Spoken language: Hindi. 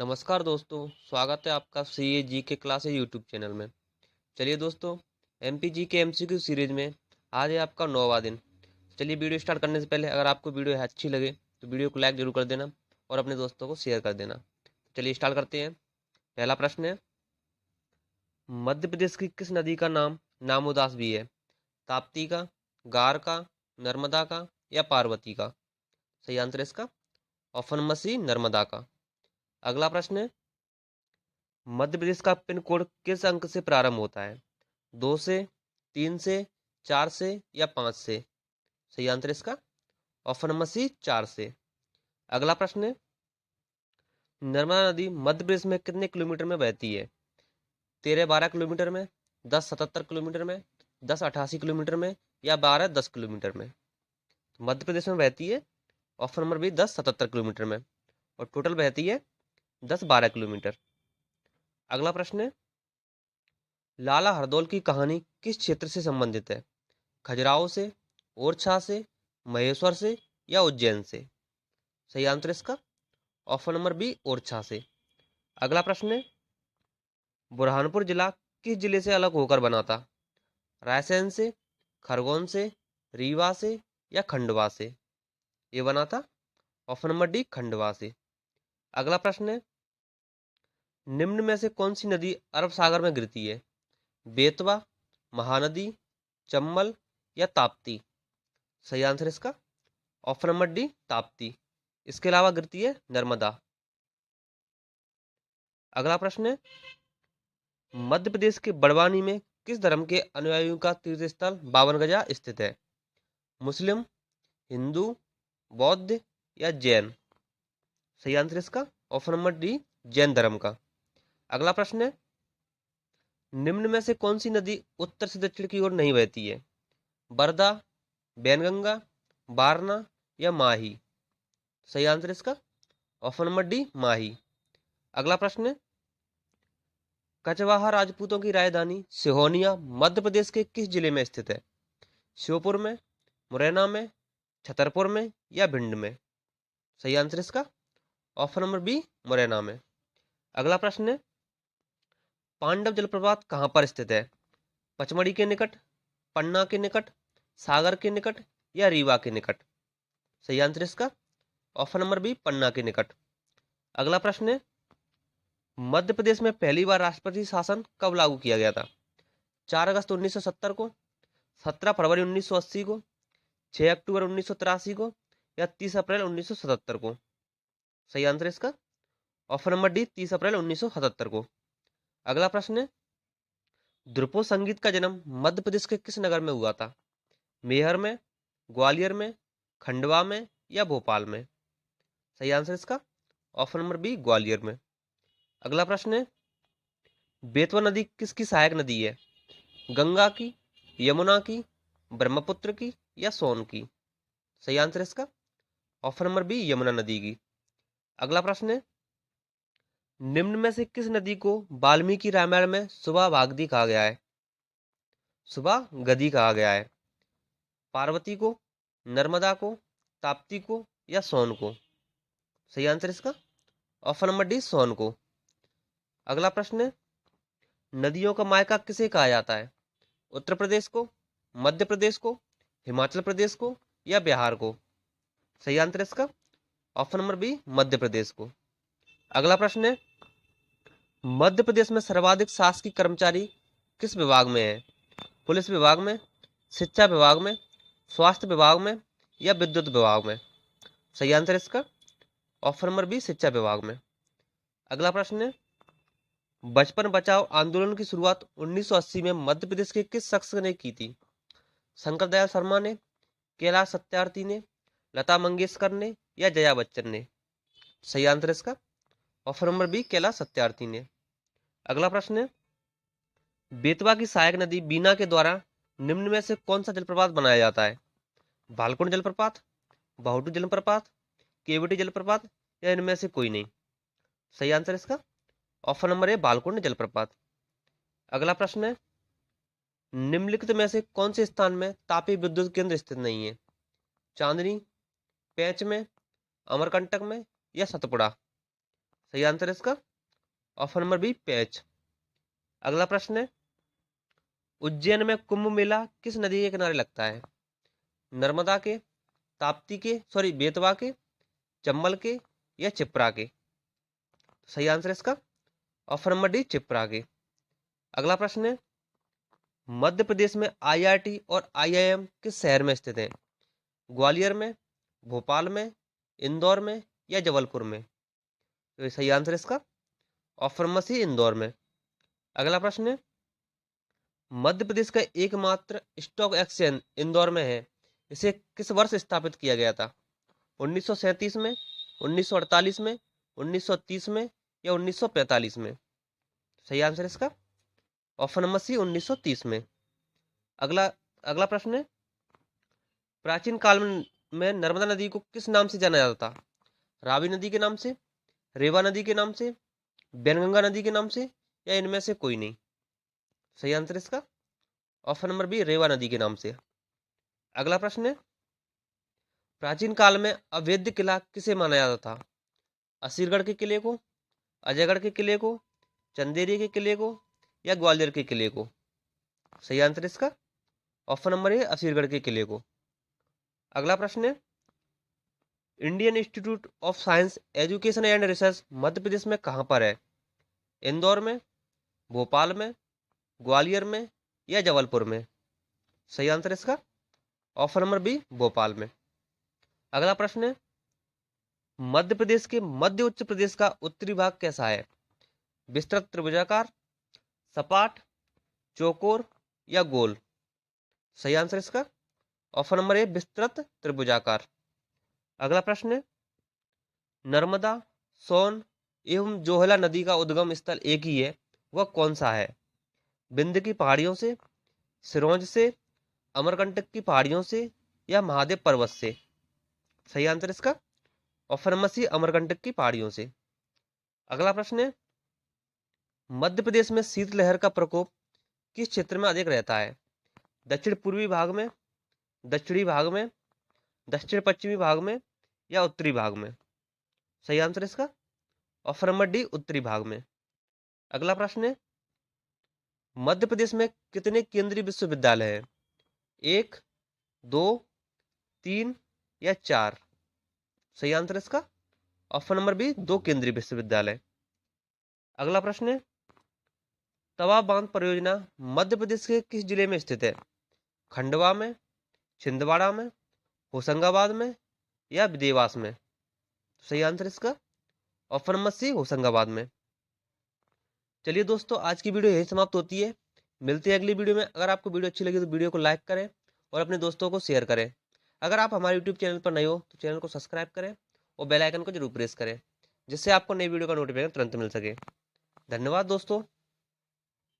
नमस्कार दोस्तों, स्वागत है आपका सी ए जी के क्लासेज यूट्यूब चैनल में। चलिए दोस्तों, एमपी जी के एमसीक्यू सीरीज में आज है आपका 9वां दिन। चलिए वीडियो स्टार्ट करने से पहले अगर आपको वीडियो अच्छी लगे तो वीडियो को लाइक जरूर कर देना और अपने दोस्तों को शेयर कर देना। चलिए स्टार्ट करते हैं। पहला प्रश्न है, मध्य प्रदेश की किस नदी का नाम नामोदास भी है? ताप्ती का, गार का, नर्मदा का या पार्वती का? सही आंसर है इसका ऑप्शन नंबर सी, नर्मदा का। अगला प्रश्न है, मध्य प्रदेश का पिन कोड किस अंक से प्रारंभ होता है? 2 से, 3 से, 4 से या 5 से? सही आंसर इसका ऑप्शन नंबर सी, 4 से। अगला प्रश्न है, नर्मदा नदी मध्य प्रदेश में कितने किलोमीटर में बहती है? 13-12 किलोमीटर में, 10-77 किलोमीटर में, 10-88 किलोमीटर में या 12-10 किलोमीटर में? तो मध्य प्रदेश में बहती है ऑप्शन नंबर बी, 10-77 किलोमीटर में, और टोटल बहती है 10-12 किलोमीटर। अगला प्रश्न है, लाला हरदौल की कहानी किस क्षेत्र से संबंधित है? खजुराहो से, ओरछा से, महेश्वर से या उज्जैन से? सही आंसर इसका ऑप्शन नंबर बी, ओरछा से। अगला प्रश्न है, बुरहानपुर जिला किस जिले से अलग होकर बना था? रायसेन से, खरगोन से, रीवा से या खंडवा से? ये बना था ऑप्शन नंबर डी, खंडवा से। अगला प्रश्न है, निम्न में से कौन सी नदी अरब सागर में गिरती है? बेतवा, महानदी, चंबल या ताप्ती? सही आंसर इसका ऑप्शन नंबर डी, ताप्ती। इसके अलावा गिरती है नर्मदा। अगला प्रश्न है, मध्य प्रदेश के बड़वानी में किस धर्म के अनुयायियों का तीर्थ स्थल बावन गजा स्थित है? मुस्लिम, हिंदू, बौद्ध या जैन? सही आंसर इसका ऑप्शन नंबर डी, जैन धर्म का। अगला प्रश्न है, निम्न में से कौन सी नदी उत्तर से दक्षिण की ओर नहीं बहती है? बरदा, बैनगंगा, बारना या माही? सही आंसर इसका ऑप्शन नंबर डी, माही। अगला प्रश्न है, कचवाहा राजपूतों की राजधानी सिहोनिया मध्य प्रदेश के किस जिले में स्थित है? श्योपुर में, मुरैना में, छतरपुर में या भिंड में? सही आंसर इसका ऑप्शन नंबर बी, मुरैना में। अगला प्रश्न है, पांडव जलप्रपात कहाँ पर स्थित है? पचमढ़ी के निकट, पन्ना के निकट, सागर के निकट या रीवा के निकट? सही आंसर इसका ऑप्शन नंबर बी, पन्ना के निकट। अगला प्रश्न है, मध्य प्रदेश में पहली बार राष्ट्रपति शासन कब लागू किया गया था? 4 अगस्त 1970 को, 17 फरवरी 1980 को, 6 अक्टूबर 1983 को या 30 अप्रैल 1977 को? सही आंसर इसका ऑप्शन नंबर डी, 30 अप्रैल 1977 को। अगला प्रश्न है, ध्रुपद संगीत का जन्म मध्य प्रदेश के किस नगर में हुआ था? मेहर में, ग्वालियर में, खंडवा में या भोपाल में? सही आंसर इसका ऑप्शन नंबर बी, ग्वालियर में। अगला प्रश्न है, बेतवा नदी किसकी सहायक नदी है? गंगा की, यमुना की, ब्रह्मपुत्र की या सोन की? सही आंसर इसका ऑप्शन नंबर बी, यमुना नदी की। अगला प्रश्न है, निम्न में से किस नदी को वाल्मीकि रामायण में सुबह भागदी कहा गया है? सुबह गदी कहा गया है। पार्वती को, नर्मदा को, ताप्ती को या सोन को? सही आंसर इसका ऑप्शन नंबर डी, सोन को। अगला प्रश्न है, नदियों का मायका किसे कहा जाता है? उत्तर प्रदेश को, मध्य प्रदेश को, हिमाचल प्रदेश को या बिहार को? सही आंसर इसका option number B, Madhya Pradesh को। अगला प्रश्न है, मध्य प्रदेश में सर्वाधिक शासकीय कर्मचारी किस विभाग में है? पुलिस विभाग में, शिक्षा विभाग में, स्वास्थ्य विभाग में या विद्युत विभाग में? सही आंसर इसका ऑप्शन नंबर बी, शिक्षा विभाग में। अगला प्रश्न है, बचपन बचाओ आंदोलन की शुरुआत 1980 में मध्य प्रदेश के किस शख्स ने की थी? शंकर दयाल शर्मा ने, कैलाश सत्यार्थी ने, लता मंगेशकर ने या जया बच्चन ने? सही आंसर इसका option number B, Kailash Satyarthi ने। अगला प्रश्न है, बेतवा की सहायक नदी बीना के द्वारा निम्न में से कौन सा जलप्रपात बनाया जाता है? भालकुंड जलप्रपात, बाहुटू जलप्रपात, केवटी जलप्रपात या इनमें से कोई नहीं? सही आंसर इसका ऑप्शन नंबर ए, बालकुंड जलप्रपात। अगला प्रश्न है, निम्नलिखित में से कौन से स्थान में तापीय विद्युत केंद्र स्थित नहीं है? चांदनी, पेंच में, अमरकंटक में या सतपुड़ा? सही आंसर है इसका ऑप्शन नंबर बी पेच। अगला प्रश्न है, उज्जैन में कुंभ मेला किस नदी के किनारे लगता है? नर्मदा के, ताप्ती के, सॉरी बेतवा के, चंबल के या चिप्रा के? सही आंसर है इसका ऑप्शन नंबर डी चिप्रा के। अगला प्रश्न है, मध्य प्रदेश में आईआईटी और आईआईएम किस शहर में स्थित है? ग्वालियर में, भोपाल में, इंदौर में या जबलपुर में? तो ये सही आंसर है इसका ऑप्शन नंबर सी इंदौर में। अगला प्रश्न है, मध्य प्रदेश का एकमात्र स्टॉक एक्सचेंज इंदौर में है, इसे किस वर्ष स्थापित किया गया था? 1937 में, 1948 में, 1930 में या 1945 में? सही आंसर है इसका ऑप्शन नंबर सी 1930 में। अगला अगला प्रश्न है, प्राचीन काल में नर्मदा नदी को किस नाम से जाना जाता था? रावी नदी के नाम से, रेवा नदी के नाम से, बैनगंगा नदी के नाम से या इनमें से कोई नहीं? सही आंसर इसका ऑप्शन नंबर बी रेवा नदी के नाम से। अगला प्रश्न है, प्राचीन काल में अवैध किला किसे माना जाता था? असीरगढ़ के किले को, अजयगढ़ के किले को, चंदेरी के किले को या ग्वालियर के किले को? सही आंसर इसका ऑप्शन नंबर ए असीरगढ़ के किले को। अगला प्रश्न है, Indian Institute of Science Education and Research Madhya Pradesh में कहाँ पर है? इंदौर में, भोपाल में, ग्वालियर में या जबलपुर में? सही आंसर इसका ऑप्शन नंबर बी भोपाल में। अगला प्रश्न है, मध्य प्रदेश के मध्य उच्च प्रदेश का उत्तरी भाग कैसा है? विस्तृत त्रिभुजाकार, सपाट, चौकोर या गोल? सही आंसर इसका ऑप्शन नंबर ए विस्तृत त्रिभुजाकार। अगला प्रश्न है, नर्मदा, सोन एवं जोहला नदी का उद्गम स्थल एक ही है, वह कौन सा है? विंध्य की पहाड़ियों से, सिरोंज से, अमरकंटक की पहाड़ियों से या महादेव पर्वत से? सही आंसर इसका ऑप्शन नंबर सी अमरकंटक की पहाड़ियों से। अगला प्रश्न है, मध्य प्रदेश में शीतलहर का प्रकोप किस क्षेत्र में अधिक रहता है? दक्षिण पूर्वी भाग में, दक्षिणी भाग में, दक्षिण पश्चिमी भाग में या उत्तरी भाग में? सही आंसर इसका ऑप्शन नंबर डी उत्तरी भाग में। अगला प्रश्न है, मध्य प्रदेश में कितने केंद्रीय विश्वविद्यालय हैं? 1, 2, 3 या 4? सही आंसर इसका ऑप्शन नंबर बी 2 केंद्रीय विश्वविद्यालय। अगला प्रश्न है, तवा बांध परियोजना मध्य प्रदेश के किस जिले में स्थित है? खंडवा में, छिंदवाड़ा में, होशंगाबाद में या देवास में? सही आंसर इसका ऑप्शन नंबर सी होशंगाबाद में। चलिए दोस्तों, आज की वीडियो यही समाप्त होती है। मिलते हैं अगली वीडियो में। अगर आपको वीडियो अच्छी लगी तो वीडियो को लाइक करें और अपने दोस्तों को शेयर करें। अगर आप हमारे यूट्यूब चैनल पर नए हो तो चैनल को सब्सक्राइब करें और बेल आइकन को जरूर प्रेस करें, जिससे आपको नई वीडियो का नोटिफिकेशन तुरंत मिल सके। धन्यवाद दोस्तों।